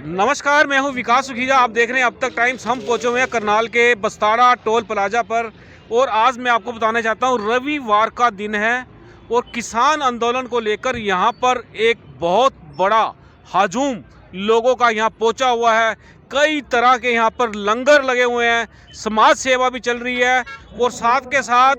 नमस्कार, मैं हूं विकास सुखीजा। आप देख रहे हैं अब तक टाइम्स। हम पहुंचे हुए हैं करनाल के बस्ताड़ा टोल प्लाजा पर और आज मैं आपको बताना चाहता हूं रविवार का दिन है और किसान आंदोलन को लेकर यहां पर एक बहुत बड़ा हजूम लोगों का यहां पहुंचा हुआ है। कई तरह के यहां पर लंगर लगे हुए हैं, समाज सेवा भी चल रही है और साथ के साथ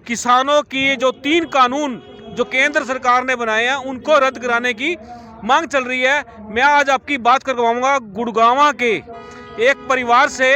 किसानों की जो 3 कानून जो केंद्र सरकार ने बनाए हैं उनको रद्द कराने की मांग चल रही है। मैं आज आपकी बात करवाऊंगा गुड़गांव के एक परिवार से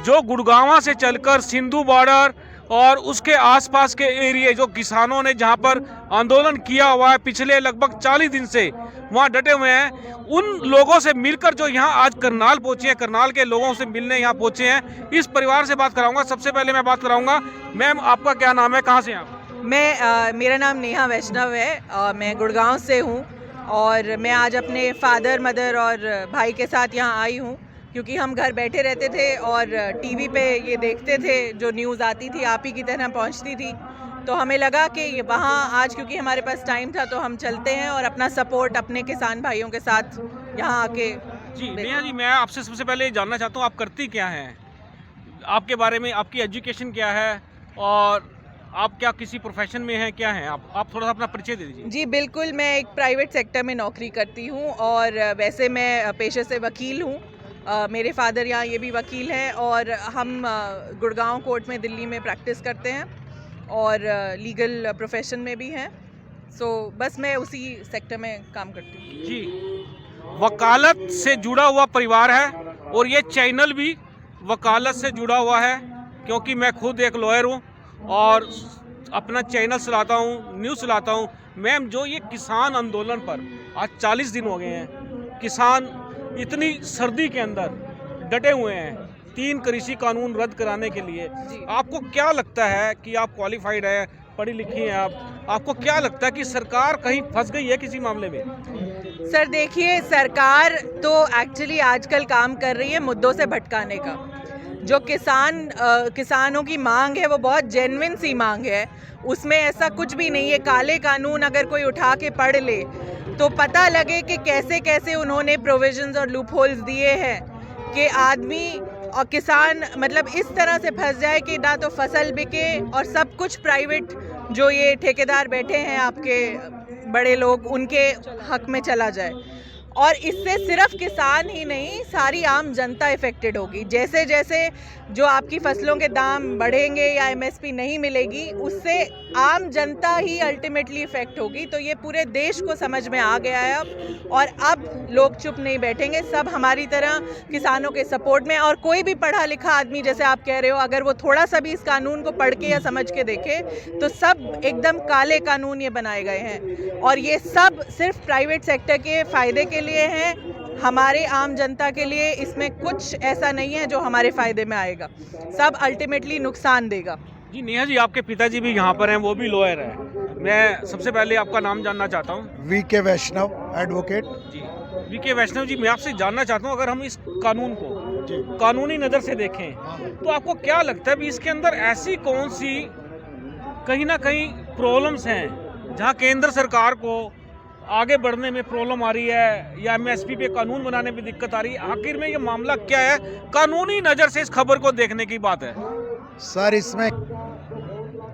जो गुड़गांव से चलकर सिंधु बॉर्डर और उसके आसपास के एरिया जो किसानों ने जहां पर आंदोलन किया हुआ है पिछले लगभग 40 दिन से वहां डटे हुए हैं, उन लोगों से मिलकर जो यहां आज करनाल पहुंचे हैं, करनाल के लोगों से मिलने यहां पहुंचे हैं, इस परिवार से बात कराऊंगा। सबसे पहले मैं बात कराऊंगा, मैम आपका क्या नाम है, कहाँ से हैं आप? मेरा नाम नेहा वैष्णव है। मैं गुड़गांव से हूँ और मैं आज अपने फादर मदर और भाई के साथ यहाँ आई हूँ क्योंकि हम घर बैठे रहते थे और टीवी पे ये देखते थे, जो न्यूज़ आती थी आप ही की तरह पहुँचती थी, तो हमें लगा कि वहाँ आज क्योंकि हमारे पास टाइम था तो हम चलते हैं और अपना सपोर्ट अपने किसान भाइयों के साथ यहाँ आके। जी नेहा जी, मैं आपसे सबसे पहले जानना चाहता हूँ आप करती क्या हैं, आपके बारे में, आपकी एजुकेशन क्या है और आप क्या किसी प्रोफेशन में हैं, क्या हैं आप थोड़ा सा अपना परिचय दे दीजिए। जी बिल्कुल, मैं एक प्राइवेट सेक्टर में नौकरी करती हूँ और वैसे मैं पेशे से वकील हूँ। मेरे फादर यहाँ ये भी वकील हैं और हम गुड़गांव कोर्ट में दिल्ली में प्रैक्टिस करते हैं और लीगल प्रोफेशन में भी हैं। सो बस मैं उसी सेक्टर में काम करती हूँ। जी, वकालत से जुड़ा हुआ परिवार है और ये चैनल भी वकालत से जुड़ा हुआ है क्योंकि मैं खुद एक लॉयर हूँ और अपना चैनल चलाता हूँ, न्यूज़ चलाता हूँ। मैम, जो ये किसान आंदोलन पर आज 40 दिन हो गए हैं, किसान इतनी सर्दी के अंदर डटे हुए हैं 3 कृषि कानून रद्द कराने के लिए, आपको क्या लगता है कि आप क्वालिफाइड है, पढ़ी लिखी हैं आपको क्या लगता है कि सरकार कहीं फंस गई है किसी मामले में? सर देखिए, सरकार तो एक्चुअली आजकल काम कर रही है मुद्दों से भटकाने का। जो किसानों की मांग है वो बहुत जेन्युइन सी मांग है, उसमें ऐसा कुछ भी नहीं है। काले कानून अगर कोई उठा के पढ़ ले तो पता लगे कि कैसे कैसे उन्होंने प्रोविजंस और लूप होल्स दिए हैं कि आदमी और किसान मतलब इस तरह से फंस जाए कि ना तो फसल बिके और सब कुछ प्राइवेट जो ये ठेकेदार बैठे हैं आपके बड़े लोग उनके हक में चला जाए। और इससे सिर्फ किसान ही नहीं, सारी आम जनता इफेक्टेड होगी। जैसे जैसे जो आपकी फसलों के दाम बढ़ेंगे या एमएसपी नहीं मिलेगी, उससे आम जनता ही अल्टीमेटली इफेक्ट होगी। तो ये पूरे देश को समझ में आ गया है अब, और अब लोग चुप नहीं बैठेंगे, सब हमारी तरह किसानों के सपोर्ट में। और कोई भी पढ़ा लिखा आदमी, जैसे आप कह रहे हो, अगर वो थोड़ा सा भी इस कानून को पढ़ के या समझ के देखे तो सब एकदम काले कानून ये बनाए गए हैं और ये सब सिर्फ प्राइवेट सेक्टर के फ़ायदे के लिए हैं। हमारे आम जनता के लिए इसमें कुछ ऐसा नहीं है जो हमारे फ़ायदे में आएगा, सब अल्टीमेटली नुकसान देगा। जी नेहा जी, आपके पिताजी भी यहाँ पर हैं, वो भी लॉयर हैं। मैं सबसे पहले आपका नाम जानना चाहता हूँ। वीके वैष्णव, एडवोकेट। जी वीके वैष्णव जी, मैं आपसे जानना चाहता हूँ, अगर हम इस कानून को कानूनी नज़र से देखें तो आपको क्या लगता है भी इसके अंदर ऐसी कौन सी कहीं ना कहीं प्रॉब्लम्स हैं जहाँ केंद्र सरकार को आगे बढ़ने में प्रॉब्लम आ रही है या एमएसपी पे कानून बनाने में दिक्कत आ रही है? आखिर में ये मामला क्या है? कानूनी नज़र से इस खबर को देखने की बात है। सर, इसमें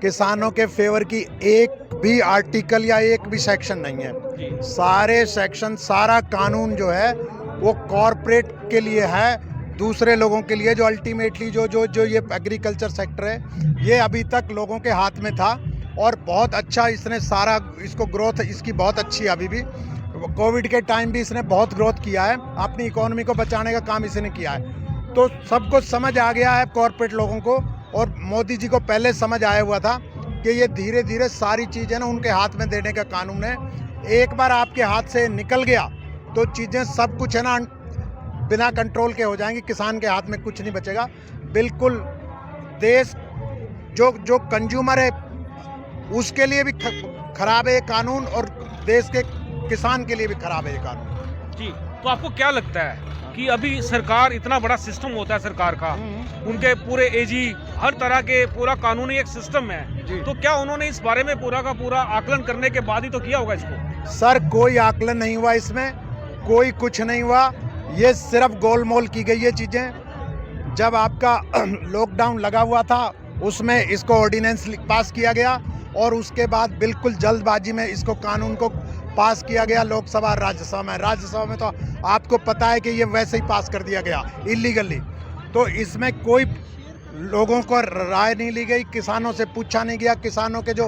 किसानों के फेवर की एक भी आर्टिकल या एक भी सेक्शन नहीं है। सारे सेक्शन, सारा कानून जो है वो कॉरपोरेट के लिए है, दूसरे लोगों के लिए, जो अल्टीमेटली जो ये एग्रीकल्चर सेक्टर है ये अभी तक लोगों के हाथ में था और बहुत अच्छा इसने सारा इसको ग्रोथ इसकी बहुत अच्छी है। अभी भी कोविड के टाइम भी इसने बहुत ग्रोथ किया है, अपनी इकोनॉमी को बचाने का काम इसने किया है। तो सबको समझ आ गया है कॉरपोरेट लोगों को, और मोदी जी को पहले समझ आया हुआ था कि ये धीरे धीरे सारी चीज़ें ना उनके हाथ में देने का कानून है। एक बार आपके हाथ से निकल गया तो चीज़ें सब कुछ है ना बिना कंट्रोल के हो जाएंगी, किसान के हाथ में कुछ नहीं बचेगा। बिल्कुल देश जो कंज्यूमर है उसके लिए भी खराब है ये कानून और देश के किसान के लिए भी खराब है ये कानून। जी, तो आपको क्या लगता है कि अभी सरकार, इतना बड़ा सिस्टम होता है सरकार का, उनके पूरे एजी हर तरह के पूरा कानूनी एक सिस्टम है, तो क्या उन्होंने इस बारे में पूरा का पूरा आकलन करने के बाद ही तो किया होगा इसको? सर, कोई आकलन नहीं हुआ इसमें, कोई कुछ नहीं हुआ। ये सिर्फ गोलमोल की गई ये चीज़ें। जब आपका लॉकडाउन लगा हुआ था उसमें इसको ऑर्डिनेंस पास किया गया और उसके बाद बिल्कुल जल्दबाजी में इसको कानून को पास किया गया लोकसभा और राज्यसभा में। राज्यसभा में तो आपको पता है कि ये वैसे ही पास कर दिया गया इलीगली। तो इसमें कोई लोगों को राय नहीं ली गई, किसानों से पूछा नहीं गया। किसानों के जो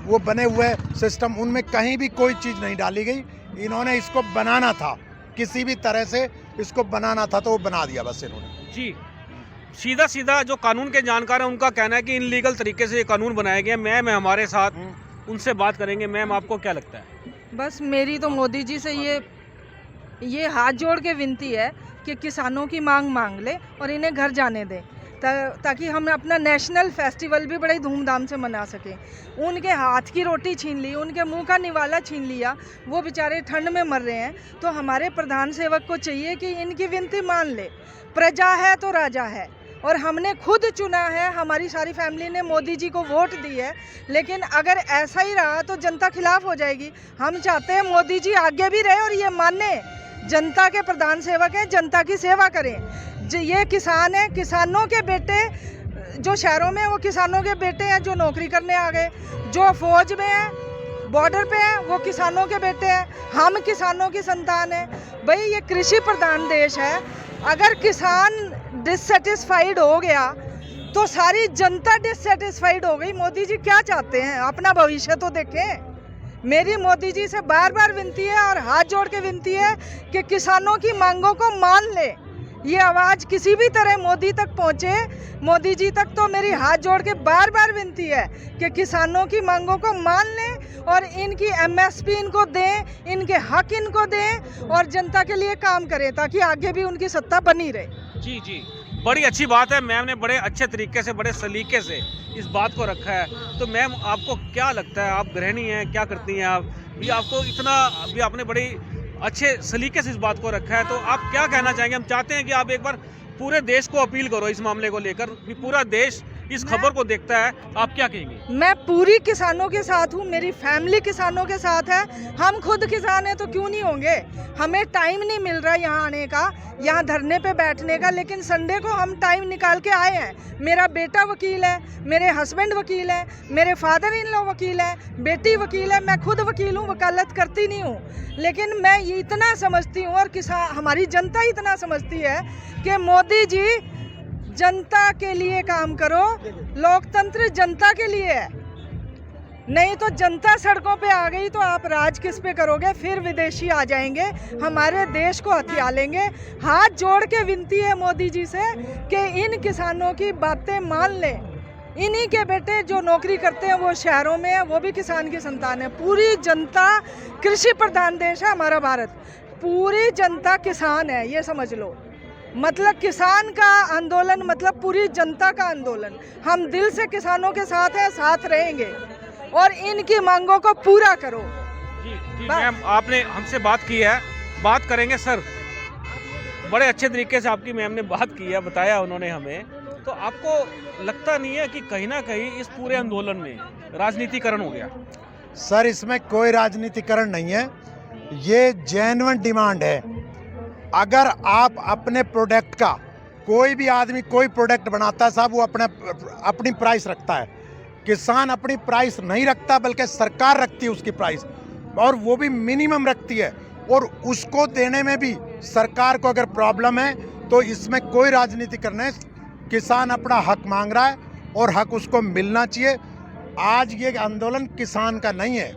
वो बने हुए सिस्टम उनमें कहीं भी कोई चीज़ नहीं डाली गई। इन्होंने इसको बनाना था, किसी भी तरह से इसको बनाना था तो वो बना दिया बस इन्होंने। जी, सीधा सीधा जो कानून के जानकार हैं उनका कहना है कि इनलीगल तरीके से ये कानून बनाए गए। मैम है हमारे साथ, उनसे बात करेंगे। मैम, आपको क्या लगता है? बस मेरी तो मोदी जी से ये हाथ जोड़ के विनती है कि किसानों की मांग ले और इन्हें घर जाने दें, ताकि हम अपना नेशनल फेस्टिवल भी बड़े धूमधाम से मना सकें। उनके हाथ की रोटी छीन ली, उनके मुंह का निवाला छीन लिया, वो बेचारे ठंड में मर रहे हैं। तो हमारे प्रधान सेवक को चाहिए कि इनकी विनती मान ले। प्रजा है तो राजा है, और हमने खुद चुना है, हमारी सारी फैमिली ने मोदी जी को वोट दी है। लेकिन अगर ऐसा ही रहा तो जनता खिलाफ हो जाएगी। हम चाहते हैं मोदी जी आगे भी रहे और ये माने जनता के प्रधान सेवक हैं, जनता की सेवा करें। ये किसान हैं, किसानों के बेटे जो शहरों में, वो किसानों के बेटे हैं जो नौकरी करने आ गए। जो फौज में हैं, बॉर्डर पे हैं, वो किसानों के बेटे हैं। हम किसानों की संतान हैं। भाई ये कृषि प्रधान देश है। अगर किसान डिससेटिस्फाइड हो गया तो सारी जनता डिससेटिस्फाइड हो गई। मोदी जी क्या चाहते हैं? अपना भविष्य तो देखें। मेरी मोदी जी से बार बार विनती है और हाथ जोड़ के विनती है कि किसानों की मांगों को मान ले। ये आवाज़ किसी भी तरह मोदी तक पहुँचे, मोदी जी तक। तो मेरी हाथ जोड़ के बार बार विनती है कि किसानों की मांगों को मान लें और इनकी MSP इनको दें, इनके हक इनको दें और जनता के लिए काम करें, ताकि आगे भी उनकी सत्ता बनी रहे। जी जी, बड़ी अच्छी बात है। मैम ने बड़े अच्छे तरीके से, बड़े सलीके से इस बात को रखा है। तो मैम, आपको क्या लगता है? आप गृहिणी हैं, क्या करती हैं आप? भी आपको इतना भी आपने बड़ी अच्छे सलीके से इस बात को रखा है, तो आप क्या कहना चाहेंगे? हम चाहते हैं कि आप एक बार पूरे देश को अपील करो इस मामले को लेकर, कि पूरा देश इस खबर को देखता है। आप क्या कहेंगे? मैं पूरी किसानों के साथ हूँ, मेरी फैमिली किसानों के साथ है। हम खुद किसान हैं तो क्यों नहीं होंगे? हमें टाइम नहीं मिल रहा यहाँ आने का, यहाँ धरने पे बैठने का, लेकिन संडे को हम टाइम निकाल के आए हैं। मेरा बेटा वकील है, मेरे हस्बैंड वकील है, मेरे फादर इन लॉ वकील है, बेटी वकील है, मैं खुद वकील हूँ, वकालत करती नहीं हूँ। लेकिन मैं ये इतना समझती हूँ और किसान, हमारी जनता इतना समझती है कि मोदी जी जनता के लिए काम करो। लोकतंत्र जनता के लिए है, नहीं तो जनता सड़कों पे आ गई तो आप राज किस पे करोगे? फिर विदेशी आ जाएंगे, हमारे देश को हथिया लेंगे। हाथ जोड़ के विनती है मोदी जी से कि इन किसानों की बातें मान लें। इन्हीं के बेटे जो नौकरी करते हैं वो शहरों में है, वो भी किसान की संतान है। पूरी जनता, कृषि प्रधान देश है हमारा भारत, पूरी जनता किसान है, ये समझ लो। मतलब किसान का आंदोलन मतलब पूरी जनता का आंदोलन। हम दिल से किसानों के साथ हैं, साथ रहेंगे और इनकी मांगों को पूरा करो। जी मैम, आपने हमसे बात की है, बात करेंगे सर। बड़े अच्छे तरीके से आपकी मैम ने बात की है, बताया उन्होंने हमें। तो आपको लगता नहीं है कि कहीं ना कहीं इस पूरे आंदोलन में राजनीतिकरण हो गया? सर, इसमें कोई राजनीतिकरण नहीं है, ये जेन्युइन डिमांड है। अगर आप अपने प्रोडक्ट का, कोई भी आदमी कोई प्रोडक्ट बनाता है साहब, वो अपनी प्राइस रखता है। किसान अपनी प्राइस नहीं रखता, बल्कि सरकार रखती है उसकी प्राइस, और वो भी मिनिमम रखती है। और उसको देने में भी सरकार को अगर प्रॉब्लम है तो इसमें कोई राजनीतिकरण नहीं है। किसान अपना हक मांग रहा है और हक उसको मिलना चाहिए। आज ये आंदोलन किसान का नहीं है,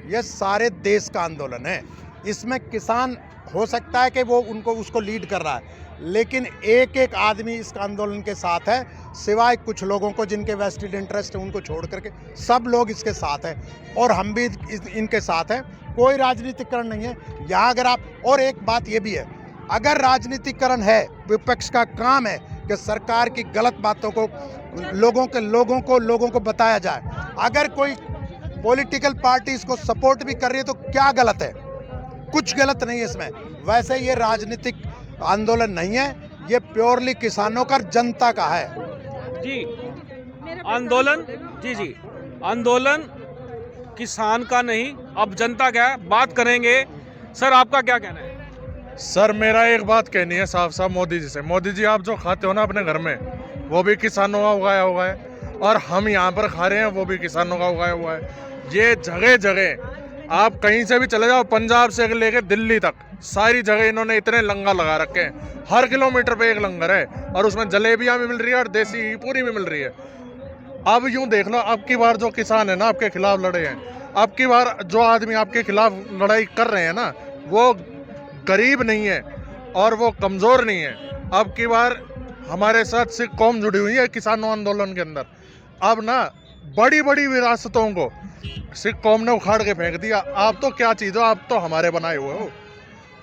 ये सारे देश का आंदोलन है। इसमें किसान हो सकता है कि वो उसको लीड कर रहा है, लेकिन एक एक आदमी इस आंदोलन के साथ है, सिवाय कुछ लोगों को जिनके वेस्टेड इंटरेस्ट है उनको छोड़ करके सब लोग इसके साथ हैं और हम भी इनके साथ हैं। कोई राजनीतिकरण नहीं है यहाँ। अगर आप, और एक बात ये भी है, अगर राजनीतिकरण है, विपक्ष का काम है कि सरकार की गलत बातों को लोगों को बताया जाए। अगर कोई पॉलिटिकल पार्टी इसको सपोर्ट भी कर रही है तो क्या गलत है? कुछ गलत नहीं है इसमें। वैसे ये राजनीतिक आंदोलन नहीं है, ये प्योरली किसानों का, जनता का है। जी, आंदोलन, जी आंदोलन किसान का नहीं, अब जनता का है। बात करेंगे। सर, आपका क्या कहना है? सर मेरा एक बात कहनी है साफ साफ मोदी जी से। मोदी जी आप जो खाते हो ना अपने घर में, वो भी किसानों का उगाया हुआ है, और हम यहाँ पर खा रहे हैं वो भी किसानों का उगाया हुआ है। ये जगह जगह आप कहीं से भी चले जाओ, पंजाब से लेके दिल्ली तक सारी जगह इन्होंने इतने लंगर लगा रखे हैं। हर किलोमीटर पे एक लंगर है, और उसमें जलेबियाँ भी मिल रही है और देसी घी पूरी भी मिल रही है। अब यूँ देख लो, अब की बार जो किसान है ना आपके खिलाफ लड़े हैं, अब की बार जो आदमी आपके खिलाफ लड़ाई कर रहे हैं ना, वो गरीब नहीं है और वो कमज़ोर नहीं है। अब की बार हमारे साथ सिख कौम जुड़ी हुई है किसानों आंदोलन के अंदर। अब ना बड़ी बड़ी विरासतों को सिख कौम ने उखाड़ के फेंक दिया। आप तो क्या चीज़ हो, आप तो हमारे बनाए हुए हो।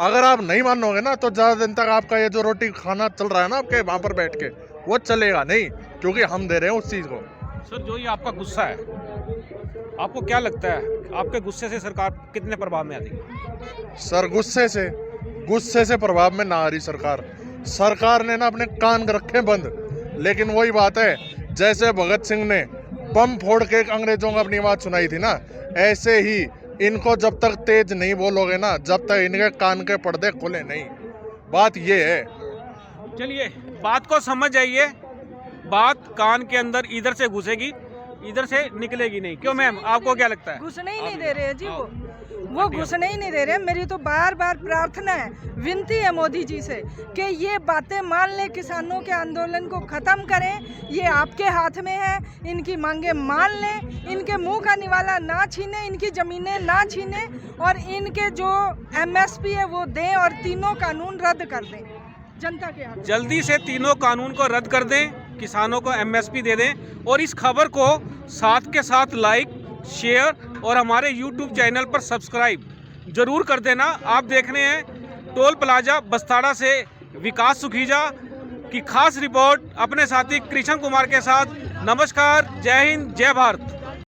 अगर आप नहीं मानोगे ना तो ज़्यादा दिन तक आपका ये जो रोटी खाना चल रहा है ना आपके वहाँ पर बैठ के, वो चलेगा नहीं, क्योंकि हम दे रहे हैं उस चीज़ को। सर जो ये आपका गुस्सा है, आपको क्या लगता है आपके गुस्से से सरकार कितने प्रभाव में आती है? सर गुस्से से प्रभाव में ना आ रही सरकार। सरकार ने ना अपने कान रखे बंद। लेकिन वही बात है, जैसे भगत सिंह ने बम फोड़ के अंग्रेजों को अपनी बात सुनाई थी ना, ऐसे ही इनको जब तक तेज नहीं बोलोगे ना, जब तक इनके कान के पर्दे खुले नहीं। बात ये है। चलिए बात को समझ जाइए, बात कान के अंदर इधर से घुसेगी, इधर से निकलेगी नहीं। क्यों मैम, आपको क्या लगता है? घुसने ही नहीं दे रहे हैं जी, वो घुसने ही नहीं दे रहे। मेरी तो बार बार प्रार्थना है, विनती है मोदी जी से कि ये बातें मान ले, किसानों के आंदोलन को ख़त्म करें। ये आपके हाथ में है, इनकी मांगे मान लें, इनके मुंह का निवाला ना छीने, इनकी ज़मीनें ना छीने, और इनके जो MSP है वो दें, और तीनों कानून रद्द कर दें जनता के हाथ। जल्दी से तीनों कानून को रद्द कर दें, किसानों को MSP दे दें, और इस खबर को साथ के साथ लाइक, शेयर और हमारे YouTube चैनल पर सब्सक्राइब जरूर कर देना। आप देख रहे हैं टोल प्लाजा बस्ताड़ा से विकास सुखीजा की खास रिपोर्ट अपने साथी कृष्ण कुमार के साथ। नमस्कार, जय हिंद, जय भारत।